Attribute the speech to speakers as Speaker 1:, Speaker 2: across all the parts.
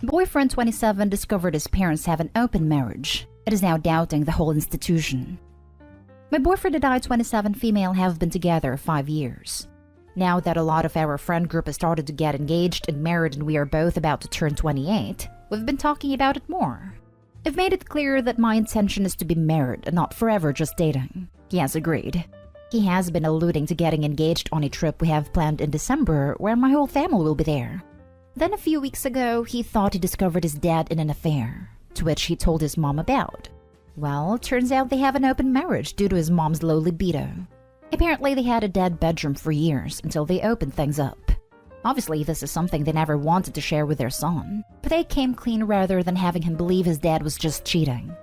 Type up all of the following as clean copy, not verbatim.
Speaker 1: Boyfriend 27 discovered his parents have an open marriage and is now doubting the whole institution. My boyfriend and I, 27 female, have been together 5 years. Now that a lot of our friend group has started to get engaged and married and we are both about to turn 28, we've been talking about it more. I've made it clear that my intention is to be married and not forever just dating. He has agreed. He has been alluding to getting engaged on a trip we have planned in December where my whole family will be there. Then a few weeks ago, he thought he discovered his dad in an affair, to which he told his mom about. Well, turns out they have an open marriage due to his mom's low libido. Apparently they had a dead bedroom for years until they opened things up. Obviously this is something they never wanted to share with their son, but they came clean rather than having him believe his dad was just cheating.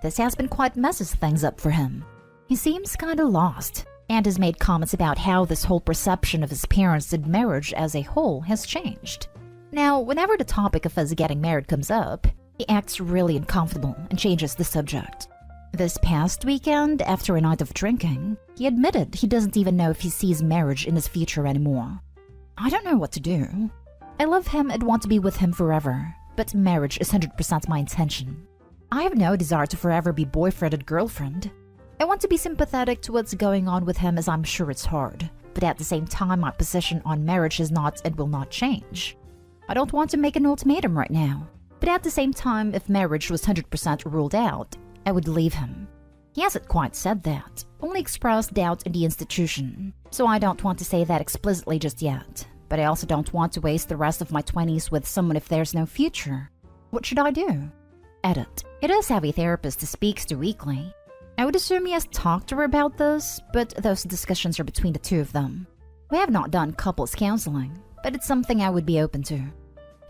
Speaker 1: This has been quite messes things up for him. He seems kinda lost, and has made comments about how this whole perception of his parents and marriage as a whole has changed. Now, whenever the topic of us getting married comes up, he acts really uncomfortable and changes the subject. This past weekend, after a night of drinking, he admitted he doesn't even know if he sees marriage in his future anymore. I don't know what to do. I love him and want to be with him forever, but marriage is 100% my intention. I have no desire to forever be boyfriend and girlfriend. I want to be sympathetic to what's going on with him as I'm sure it's hard, but at the same time my position on marriage is not and will not change. I don't want to make an ultimatum right now, but at the same time if marriage was 100% ruled out, I would leave him. He hasn't quite said that, only expressed doubt in the institution, so I don't want to say that explicitly just yet, but I also don't want to waste the rest of my 20s with someone if there's no future. What should I do? Edit. He does have a therapist he speaks to weekly. I would assume he has talked to her about this, but those discussions are between the two of them. We have not done couples counseling, but it's something I would be open to.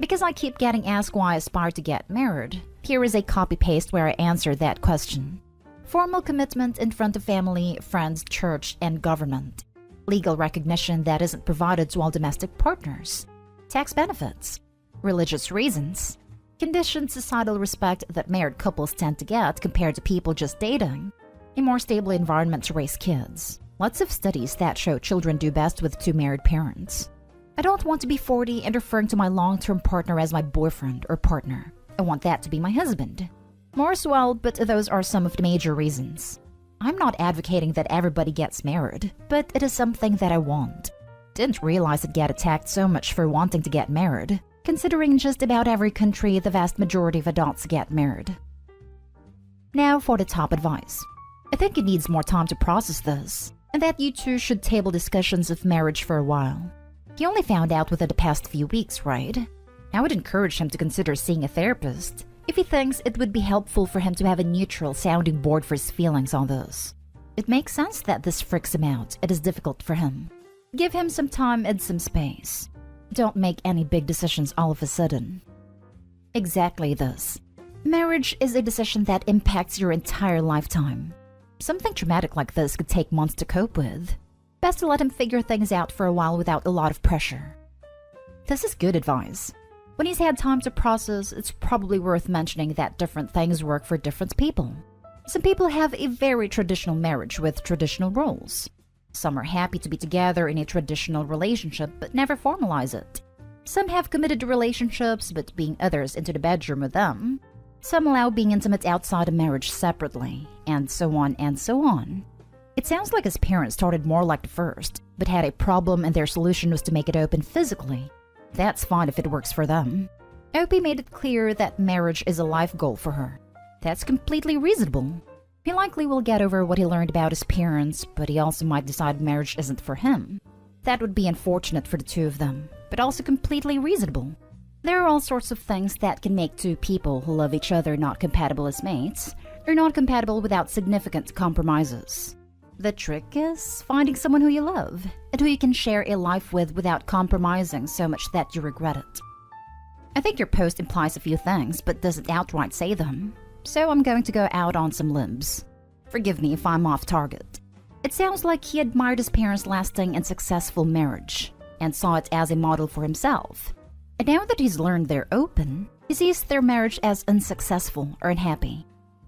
Speaker 1: Because I keep getting asked why I aspire to get married, here is a copy-paste where I answer that question. Formal commitment in front of family, friends, church, and government. Legal recognition that isn't provided to all domestic partners. Tax benefits. Religious reasons. Conditioned societal respect that married couples tend to get compared to people just dating. A more stable environment to raise kids. Lots of studies that show children do best with 2 married parents. I don't want to be 40 and referring to my long-term partner as my boyfriend or partner. I want that to be my husband. More as well, but those are some of the major reasons. I'm not advocating that everybody gets married, but it is something that I want. Didn't realize I'd get attacked so much for wanting to get married, considering just about every country the vast majority of adults get married. Now for the top advice. I think he needs more time to process this, and that you two should table discussions of marriage for a while. He only found out within the past few weeks, right? I would encourage him to consider seeing a therapist if he thinks it would be helpful for him to have a neutral sounding board for his feelings on this. It makes sense that this freaks him out. It is difficult for him. Give him some time and some space. Don't make any big decisions all of a sudden. Exactly this. Marriage is a decision that impacts your entire lifetime. Something traumatic like this could take months to cope with. Best to let him figure things out for a while without a lot of pressure. This is good advice. When he's had time to process, it's probably worth mentioning that different things work for different people. Some people have a very traditional marriage with traditional roles. Some are happy to be together in a traditional relationship but never formalize it. Some have committed relationships but being others into the bedroom with them. Some allow being intimate outside of marriage separately, and so on and so on. It sounds like his parents started more like the first, but had a problem and their solution was to make it open physically. That's fine if it works for them. Opie made it clear that marriage is a life goal for her. That's completely reasonable. He likely will get over what he learned about his parents, but he also might decide marriage isn't for him. That would be unfortunate for the two of them, but also completely reasonable. There are all sorts of things that can make two people who love each other not compatible as mates. They're not compatible without significant compromises. The trick is finding someone who you love and who you can share a life with without compromising so much that you regret it. I think your post implies a few things but doesn't outright say them, so I'm going to go out on some limbs. Forgive me if I'm off target. It sounds like he admired his parents' lasting and successful marriage and saw it as a model for himself. And now that he's learned they're open, he sees their marriage as unsuccessful or unhappy.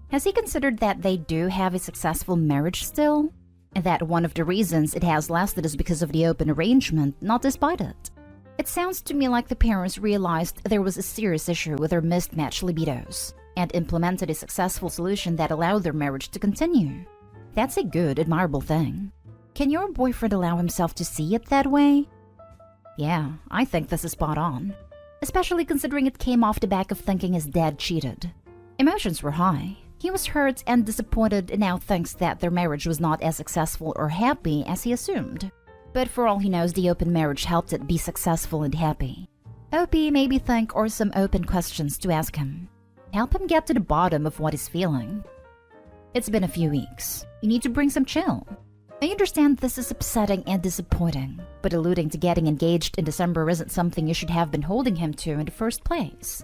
Speaker 1: Has he considered that they do have a successful marriage still? And that one of the reasons it has lasted is because of the open arrangement, not despite it. It sounds to me like the parents realized there was a serious issue with their mismatched libidos and implemented a successful solution that allowed their marriage to continue. That's a good, admirable thing. Can your boyfriend allow himself to see it that way? Yeah, I think this is spot on. Especially considering it came off the back of thinking his dad cheated. Emotions were high. He was hurt and disappointed and now thinks that their marriage was not as successful or happy as he assumed. But for all he knows, the open marriage helped it be successful and happy. OP maybe think or some open questions to ask him. Help him get to the bottom of what he's feeling. It's been a few weeks. You need to bring some chill. I understand this is upsetting and disappointing, but alluding to getting engaged in December isn't something you should have been holding him to in the first place.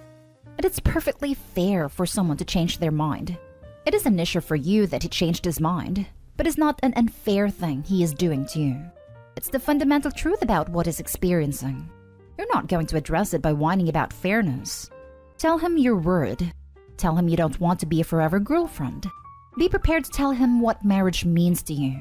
Speaker 1: And it's perfectly fair for someone to change their mind. It is an issue for you that he changed his mind, but it's not an unfair thing he is doing to you. It's the fundamental truth about what he's experiencing. You're not going to address it by whining about fairness. Tell him your word. Tell him you don't want to be a forever girlfriend. Be prepared to tell him what marriage means to you.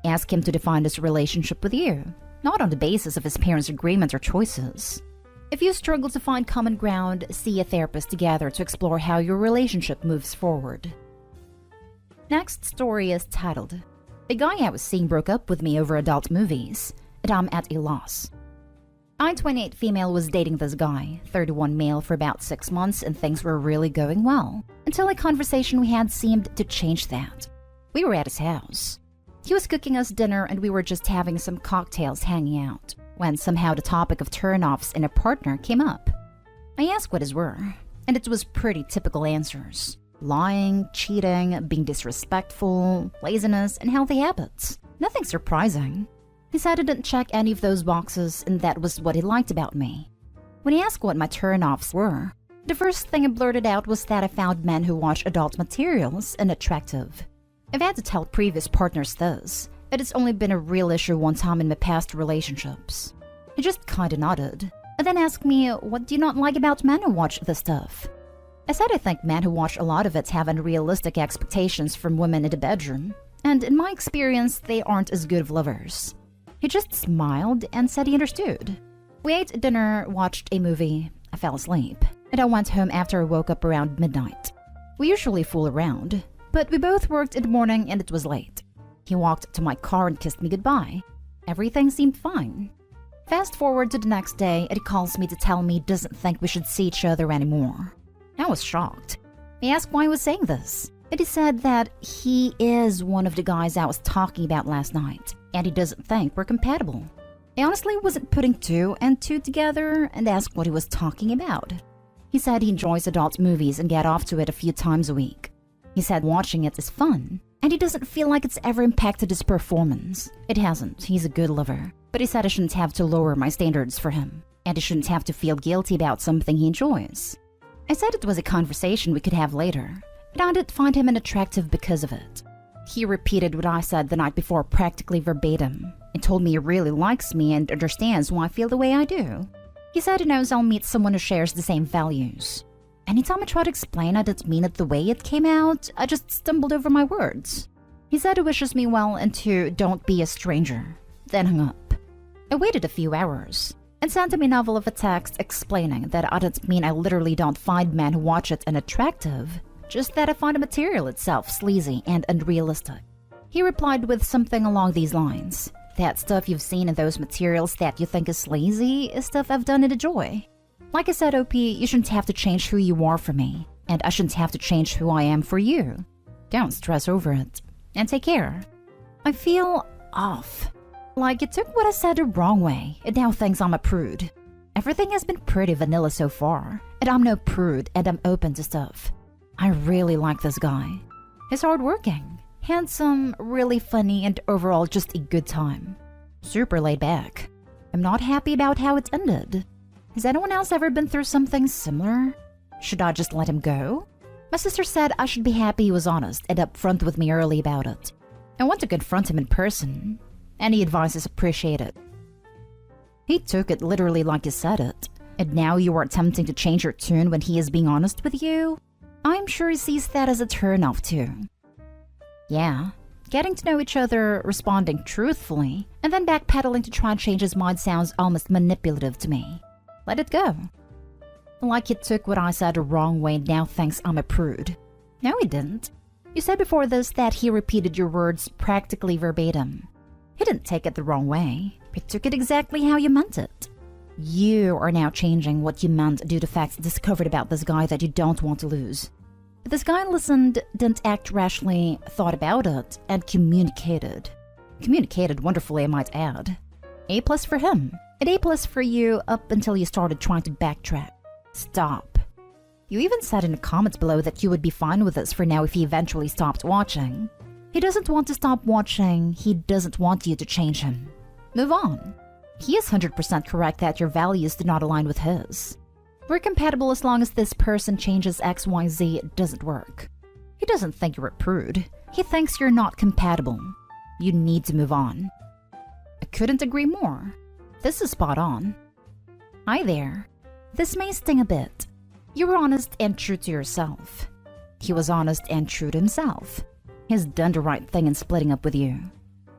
Speaker 1: Ask him to define this relationship with you, not on the basis of his parents' agreement or choices. If you struggle to find common ground, see a therapist together to explore how your relationship moves forward. Next story is titled, "A guy I was seeing broke up with me over adult movies, and I'm at a loss." I, 28 female, was dating this guy, 31 male, for about 6 months, and things were really going well, until a conversation we had seemed to change that. We were at his house. He was cooking us dinner and we were just having some cocktails hanging out, when somehow the topic of turn-offs in a partner came up. I asked what his were, and it was pretty typical answers. Lying, cheating, being disrespectful, laziness, and healthy habits. Nothing surprising. He said I didn't check any of those boxes, and that was what he liked about me. When he asked what my turn-offs were, the first thing I blurted out was that I found men who watch adult materials unattractive. I've had to tell previous partners this. It has only been a real issue one time in my past relationships. He just kinda nodded, and then asked me, what do you not like about men who watch this stuff? I said I think men who watch a lot of it have unrealistic expectations from women in the bedroom, and in my experience, they aren't as good of lovers. He just smiled and said he understood. We ate dinner, watched a movie, I fell asleep, and I went home after I woke up around midnight. We usually fool around, but we both worked in the morning and it was late. He walked to my car and kissed me goodbye. Everything seemed fine. Fast forward to the next day and he calls me to tell me he doesn't think we should see each other anymore. I was shocked. I asked why he was saying this, and he said that he is one of the guys I was talking about last night, and he doesn't think we're compatible. I honestly wasn't putting two and two together and asked what he was talking about. He said he enjoys adult movies and get off to it a few times a week. He said watching it is fun, and he doesn't feel like it's ever impacted his performance. It hasn't, he's a good lover. But he said I shouldn't have to lower my standards for him, and he shouldn't have to feel guilty about something he enjoys. I said it was a conversation we could have later, but I didn't find him unattractive because of it. He repeated what I said the night before practically verbatim, and told me he really likes me and understands why I feel the way I do. He said he knows I'll meet someone who shares the same values. Anytime I try to explain I didn't mean it the way it came out, I just stumbled over my words. He said he wishes me well and to don't be a stranger, then hung up. I waited a few hours, and sent him a novel of a text explaining that I didn't mean I literally don't find men who watch it unattractive, just that I find the material itself sleazy and unrealistic. He replied with something along these lines, that stuff you've seen in those materials that you think is sleazy is stuff I've done and enjoy. Like I said, OP, you shouldn't have to change who you are for me, and I shouldn't have to change who I am for you. Don't stress over it, and take care. I feel off. Like you took what I said the wrong way, and now thinks I'm a prude. Everything has been pretty vanilla so far, and I'm no prude, and I'm open to stuff. I really like this guy. He's hardworking, handsome, really funny, and overall just a good time. Super laid back. I'm not happy about how it ended. Has anyone else ever been through something similar? Should I just let him go? My sister said I should be happy he was honest and upfront with me early about it. I want to confront him in person. Any advice is appreciated. He took it literally like you said it, and now you are attempting to change your tune when he is being honest with you? I'm sure he sees that as a turn-off too. Yeah, Getting to know each other, responding truthfully, and then backpedaling to try and change his mind sounds almost manipulative to me. Let it go. Like he took what I said the wrong way and now thinks I'm a prude. No, he didn't. You said before this that he repeated your words practically verbatim. He didn't take it the wrong way. He took it exactly how you meant it. You are now changing what you meant due to facts discovered about this guy that you don't want to lose. But this guy listened, didn't act rashly, thought about it, and communicated. Communicated wonderfully, I might add. A+ for him, and A+ for you up until you started trying to backtrack. Stop. You even said in the comments below that you would be fine with this for now if he eventually stopped watching. He doesn't want to stop watching, he doesn't want you to change him. Move on. He is 100% correct that your values do not align with his. We're compatible as long as this person changes XYZ, it doesn't work. He doesn't think you're a prude. He thinks you're not compatible. You need to move on. I couldn't agree more. This is spot on. Hi there. This may sting a bit. You were honest and true to yourself. He was honest and true to himself. He's done the right thing in splitting up with you.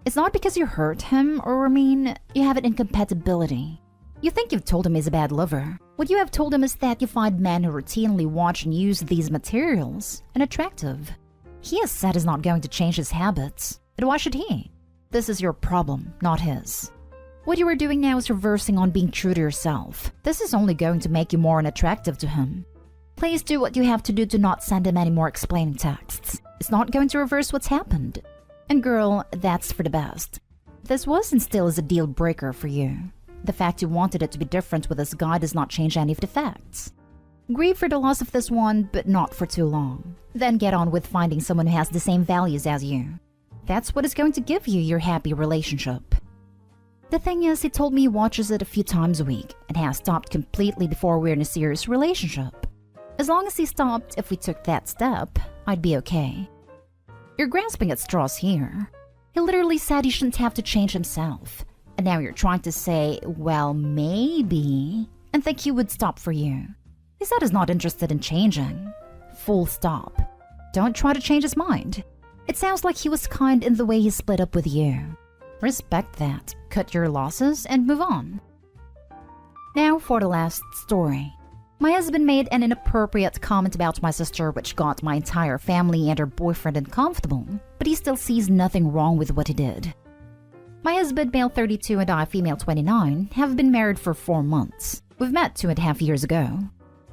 Speaker 1: It's not because you hurt him or you have an incompatibility. You think you've told him he's a bad lover. What you have told him is that you find men who routinely watch and use these materials unattractive. He has said he's not going to change his habits, but why should he? This is your problem, not his. What you are doing now is reversing on being true to yourself. This is only going to make you more unattractive to him. Please do what you have to do to not send him any more explaining texts. It's not going to reverse what's happened. And girl, that's for the best. This was and still is a deal breaker for you. The fact you wanted it to be different with this guy does not change any of the facts. Grieve for the loss of this one, but not for too long. Then get on with finding someone who has the same values as you. That's what is going to give you your happy relationship. The thing is, he told me he watches it a few times a week and has stopped completely before we're in a serious relationship. As long as he stopped, if we took that step, I'd be okay. You're grasping at straws here. He literally said he shouldn't have to change himself. And now you're trying to say, well, maybe, and think he would stop for you. He said he's not interested in changing. Full stop. Don't try to change his mind. It sounds like he was kind in the way he split up with you. Respect that, cut your losses, and move on. Now for the last story. My husband made an inappropriate comment about my sister which got my entire family and her boyfriend uncomfortable, but he still sees nothing wrong with what he did. My husband, male 32 and I, female 29, have been married for 4 months. We've met 2.5 years ago.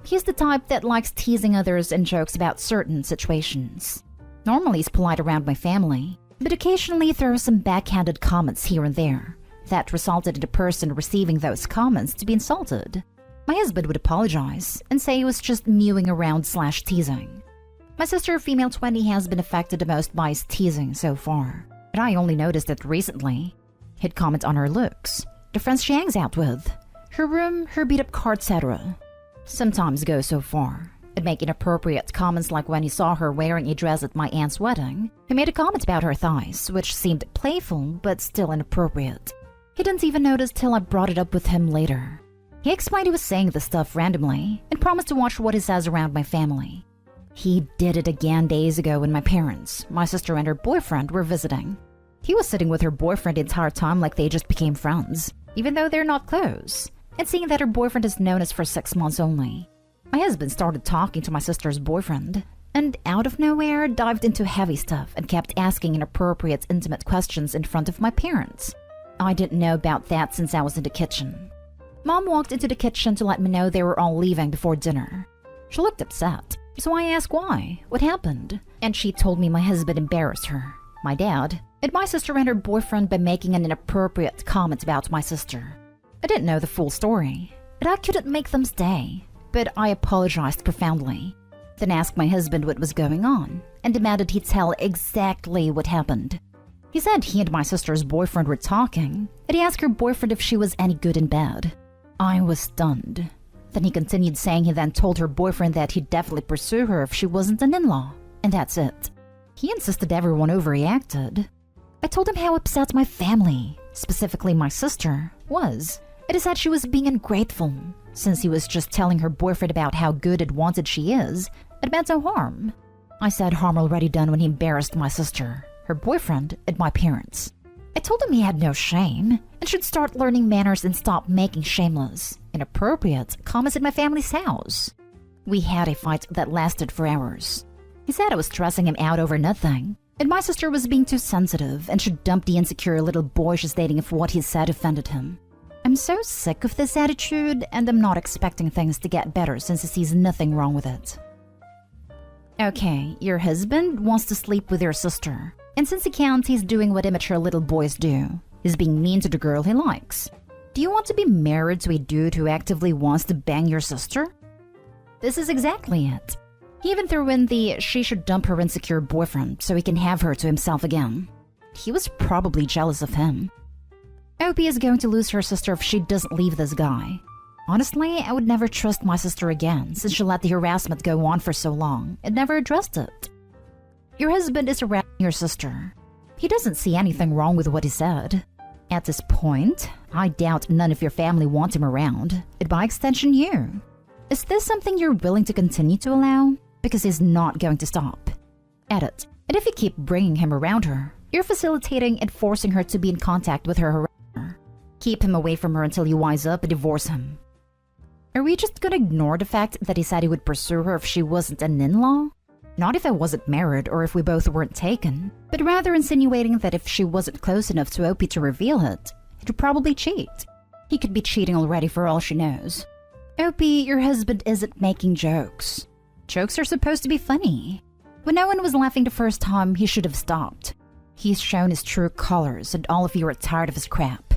Speaker 1: He's the type that likes teasing others and jokes about certain situations. Normally he's polite around my family, but occasionally there are some backhanded comments here and there that resulted in the person receiving those comments to be insulted. My husband would apologize and say he was just mewing around / teasing. My sister, female 20, has been affected the most by his teasing so far, but I only noticed it recently. He'd comment on her looks, the friends she hangs out with, her room, her beat-up car, etc. Sometimes go so far. He'd make inappropriate comments like when he saw her wearing a dress at my aunt's wedding. He made a comment about her thighs, which seemed playful but still inappropriate. He didn't even notice till I brought it up with him later. He explained he was saying this stuff randomly and promised to watch what he says around my family. He did it again days ago when my parents, my sister and her boyfriend were visiting. He was sitting with her boyfriend the entire time like they just became friends, even though they're not close, and seeing that her boyfriend has known us for 6 months only. My husband started talking to my sister's boyfriend, and out of nowhere dived into heavy stuff and kept asking inappropriate, intimate questions in front of my parents. I didn't know about that since I was in the kitchen. Mom walked into the kitchen to let me know they were all leaving before dinner. She looked upset, so I asked why, what happened, and she told me my husband embarrassed her, my dad, and my sister and her boyfriend by making an inappropriate comment about my sister. I didn't know the full story, and I couldn't make them stay, but I apologized profoundly, then asked my husband what was going on, and demanded he tell exactly what happened. He said he and my sister's boyfriend were talking, and he asked her boyfriend if she was any good in bed. I was stunned. Then he continued saying he then told her boyfriend that he'd definitely pursue her if she wasn't an in-law, and that's it. He insisted everyone overreacted. I told him how upset my family, specifically my sister, was. And he said she was being ungrateful, since he was just telling her boyfriend about how good and wanted she is, it meant no harm. I said harm already done when he embarrassed my sister, her boyfriend, and my parents. I told him he had no shame and should start learning manners and stop making shameless, inappropriate comments in my family's house. We had a fight that lasted for hours. He said I was stressing him out over nothing, and my sister was being too sensitive and should dump the insecure little boy she's dating if what he said offended him. I'm so sick of this attitude, and I'm not expecting things to get better since he sees nothing wrong with it. Okay, your husband wants to sleep with your sister, and since he can't, he's doing what immature little boys do. He's being mean to the girl he likes. Do you want to be married to a dude who actively wants to bang your sister? This is exactly it. He even threw in the she should dump her insecure boyfriend so he can have her to himself again. He was probably jealous of him. Opie is going to lose her sister if she doesn't leave this guy. Honestly, I would never trust my sister again since she let the harassment go on for so long and never addressed it. Your husband is harassing your sister. He doesn't see anything wrong with what he said. At this point, I doubt none of your family want him around, and by extension you. Is this something you're willing to continue to allow? Because he's not going to stop. Edit. And if you keep bringing him around her, you're facilitating and forcing her to be in contact with her harasser. Keep him away from her until you wise up and divorce him. Are we just gonna ignore the fact that he said he would pursue her if she wasn't an in-law? Not if I wasn't married or if we both weren't taken, but rather insinuating that if she wasn't close enough to Opie to reveal it, he'd probably cheat. He could be cheating already for all she knows. Opie, your husband isn't making jokes. Jokes are supposed to be funny. When no one was laughing the first time, he should have stopped. He's shown his true colors and all of you are tired of his crap.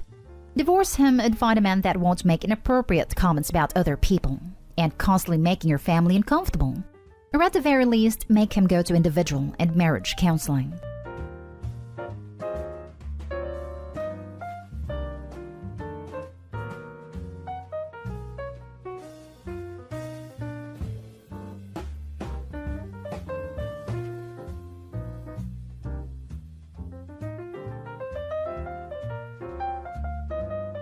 Speaker 1: Divorce him and find a man that won't make inappropriate comments about other people and constantly making your family uncomfortable. Or at the very least, make him go to individual and marriage counseling.